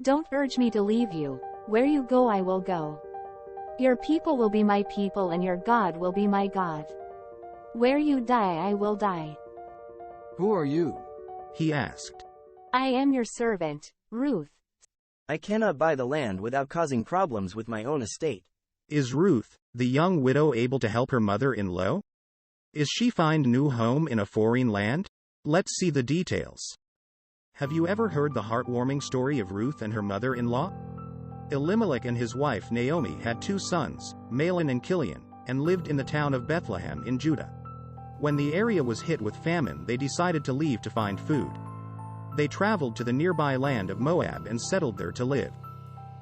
Don't urge me to leave you. Where you go I will go. Your people will be my people and your God will be my God. Where you die I will die. Who are you? He asked. I am your servant, Ruth. I cannot buy the land without causing problems with my own estate. Is Ruth, the young widow, able to help her mother-in-law? Is she find new home in a foreign land? Let's see the details. Have you ever heard the heartwarming story of Ruth and her mother-in-law? Elimelech and his wife Naomi had 2 sons, Mahlon and Chilion, and lived in the town of Bethlehem in Judah. When the area was hit with famine, they decided to leave to find food. They traveled to the nearby land of Moab and settled there to live.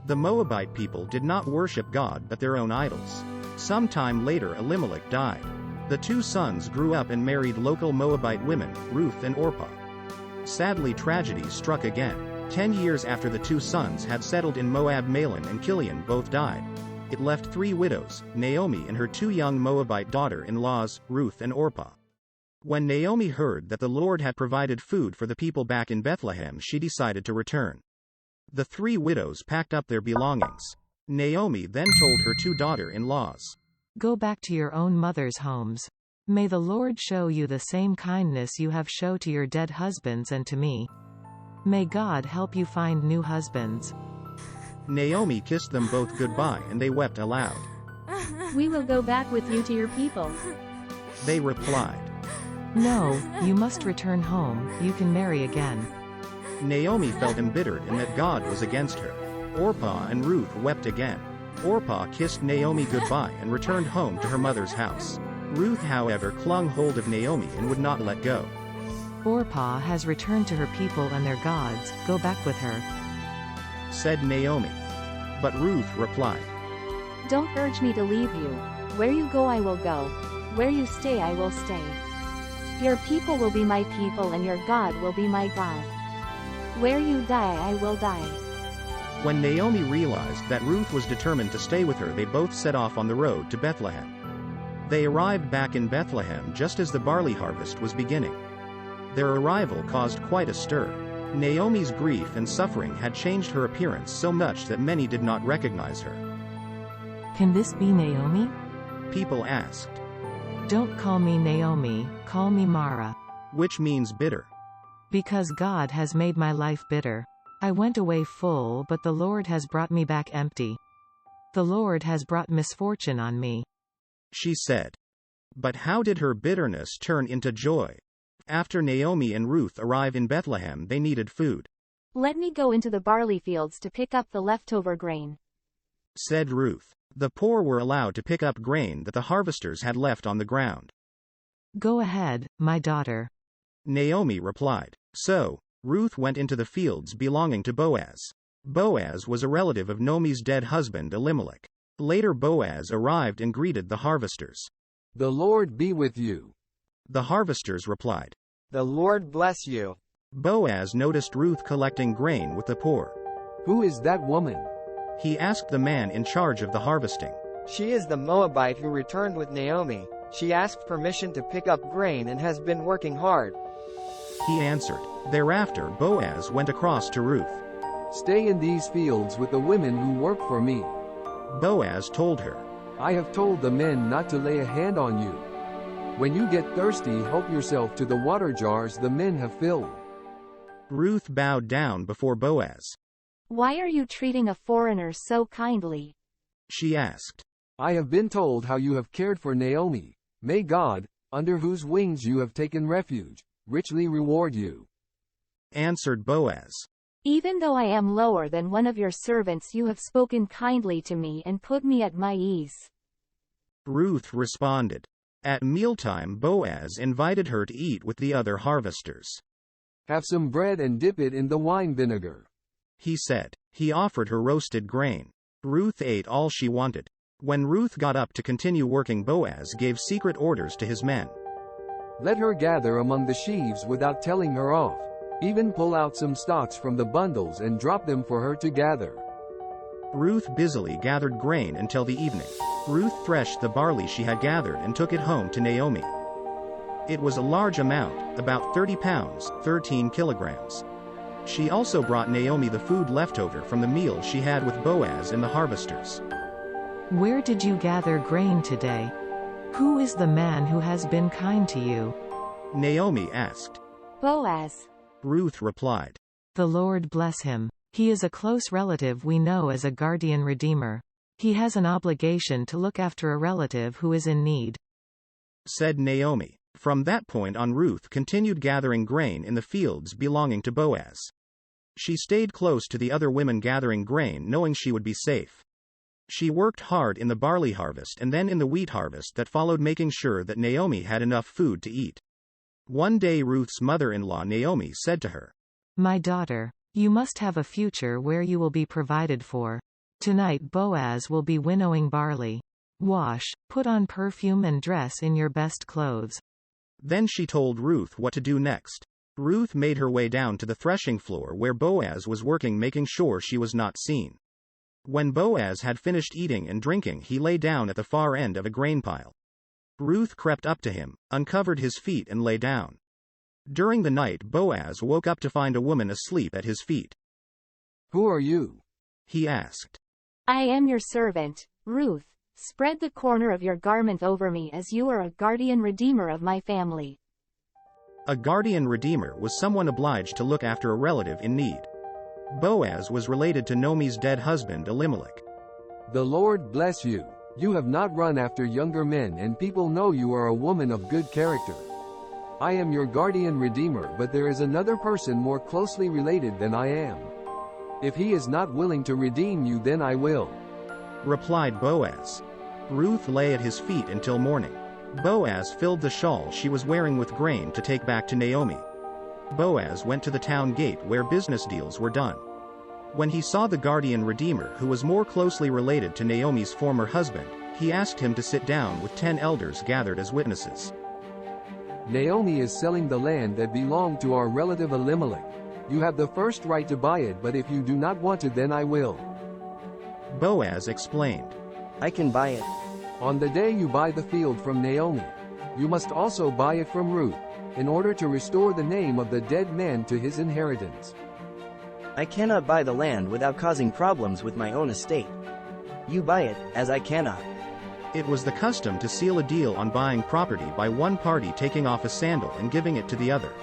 The Moabite people did not worship God but their own idols. Sometime later Elimelech died. The 2 sons grew up and married local Moabite women, Ruth and Orpah. Sadly, tragedy struck again. 10 years after the 2 sons had settled in Moab, Mahlon and Chilion both died. It left 3 widows, Naomi and her 2 young Moabite daughter-in-laws, Ruth and Orpah. When Naomi heard that the Lord had provided food for the people back in Bethlehem, she decided to return. The 3 widows packed up their belongings. Naomi then told her 2 daughter-in-laws, "Go back to your own mother's homes. May the Lord show you the same kindness you have shown to your dead husbands and to me. May God help you find new husbands." Naomi kissed them both goodbye and they wept aloud. We will go back with you to your people. They replied. "No, you must return home, you can marry again." Naomi felt embittered and that God was against her. Orpah and Ruth wept again. Orpah kissed Naomi goodbye and returned home to her mother's house. Ruth, however, clung hold of Naomi and would not let go. "Orpah has returned to her people and their gods, go back with her," said Naomi. But Ruth replied, Don't urge me to leave you. Where you go I will go. Where you stay I will stay. Your people will be my people and your God will be my God. Where you die I will die. When Naomi realized that Ruth was determined to stay with her, they both set off on the road to Bethlehem. They arrived back in Bethlehem just as the barley harvest was beginning. Their arrival caused quite a stir. Naomi's grief and suffering had changed her appearance so much that many did not recognize her. "Can this be Naomi?" People asked, "Don't call me Naomi, call me Mara. which means bitter. Because God has made my life bitter. I went away full but the Lord has brought me back empty. The Lord has brought misfortune on me," she said. But how did her bitterness turn into joy? After Naomi and Ruth arrive in Bethlehem, they needed food. Let me go into the barley fields to pick up the leftover grain, said Ruth. The poor were allowed to pick up grain that the harvesters had left on the ground. "Go ahead, my daughter," Naomi replied. So, Ruth went into the fields belonging to Boaz. Boaz was a relative of Naomi's dead husband Elimelech. Later Boaz arrived and greeted the harvesters. "The Lord be with you." The harvesters replied. The Lord bless you. Boaz noticed Ruth collecting grain with the poor. "Who is that woman?" He asked the man in charge of the harvesting. She is the Moabite who returned with Naomi. She asked permission to pick up grain and has been working hard. He answered. Thereafter Boaz went across to Ruth. "Stay in these fields with the women who work for me." Boaz told her. "I have told the men not to lay a hand on you. When you get thirsty, help yourself to the water jars the men have filled." Ruth bowed down before Boaz. Why are you treating a foreigner so kindly? She asked. "I have been told how you have cared for Naomi. May God, under whose wings you have taken refuge, richly reward you," answered Boaz. Even though I am lower than one of your servants, you have spoken kindly to me and put me at my ease. Ruth responded. At mealtime Boaz invited her to eat with the other harvesters. "Have some bread and dip it in the wine vinegar," he said. He offered her roasted grain. Ruth ate all she wanted. When Ruth got up to continue working, Boaz gave secret orders to his men. "Let her gather among the sheaves without telling her off. Even pull out some stalks from the bundles and drop them for her to gather." Ruth busily gathered grain until the evening. Ruth threshed the barley she had gathered and took it home to Naomi. It was a large amount, about 30 pounds, 13 kilograms. She also brought Naomi the food left over from the meal she had with Boaz and the harvesters. Where did you gather grain today? Who is the man who has been kind to you? Naomi asked. Boaz. Ruth replied. The Lord bless him. He is a close relative we know as a guardian redeemer. He has an obligation to look after a relative who is in need. Said Naomi. From that point on, Ruth continued gathering grain in the fields belonging to Boaz. She stayed close to the other women gathering grain, knowing she would be safe. She worked hard in the barley harvest and then in the wheat harvest that followed, making sure that Naomi had enough food to eat. One day Ruth's mother-in-law Naomi said to her, My daughter, you must have a future where you will be provided for. Tonight Boaz will be winnowing barley. Wash, put on perfume and dress in your best clothes. Then she told Ruth what to do next. Ruth made her way down to the threshing floor where Boaz was working, making sure she was not seen. When Boaz had finished eating and drinking, he lay down at the far end of a grain pile. Ruth crept up to him, uncovered his feet and lay down. During the night Boaz woke up to find a woman asleep at his feet. Who are you? He asked. I am your servant, Ruth. Spread the corner of your garment over me, as you are a guardian redeemer of my family. A guardian redeemer was someone obliged to look after a relative in need. Boaz was related to Naomi's dead husband Elimelech. The Lord bless you. You have not run after younger men, and people know you are a woman of good character. I am your guardian redeemer, but there is another person more closely related than I am. If he is not willing to redeem you, then I will, replied Boaz. Ruth lay at his feet until morning. Boaz filled the shawl she was wearing with grain to take back to Naomi. Boaz went to the town gate where business deals were done. When he saw the guardian redeemer, who was more closely related to Naomi's former husband, he asked him to sit down with 10 elders gathered as witnesses. Naomi is selling the land that belonged to our relative Elimelech. You have the first right to buy it, but if you do not want it, then I will, Boaz explained. I can buy it. On the day you buy the field from Naomi, you must also buy it from Ruth, in order to restore the name of the dead man to his inheritance. I cannot buy the land without causing problems with my own estate. You buy it, as I cannot. It was the custom to seal a deal on buying property by one party taking off a sandal and giving it to the other.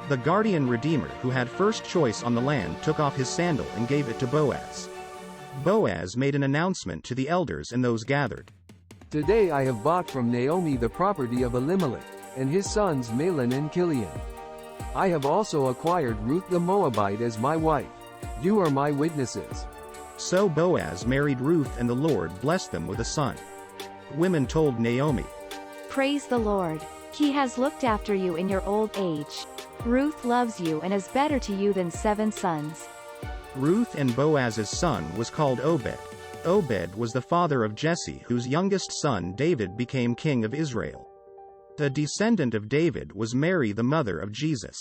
The guardian redeemer, who had first choice on the land, took off his sandal and gave it to Boaz. Boaz made an announcement to the elders and those gathered. Today I have bought from Naomi the property of Elimelech, and his sons Mahlon and Chilion. I have also acquired Ruth the Moabite as my wife. You are my witnesses. So Boaz married Ruth, and the Lord blessed them with a son. Women told Naomi, Praise the Lord. He has looked after you in your old age. Ruth loves you and is better to you than 7 sons. Ruth and Boaz's son was called Obed. Obed was the father of Jesse, whose youngest son David became king of Israel. The descendant of David was Mary, the mother of Jesus.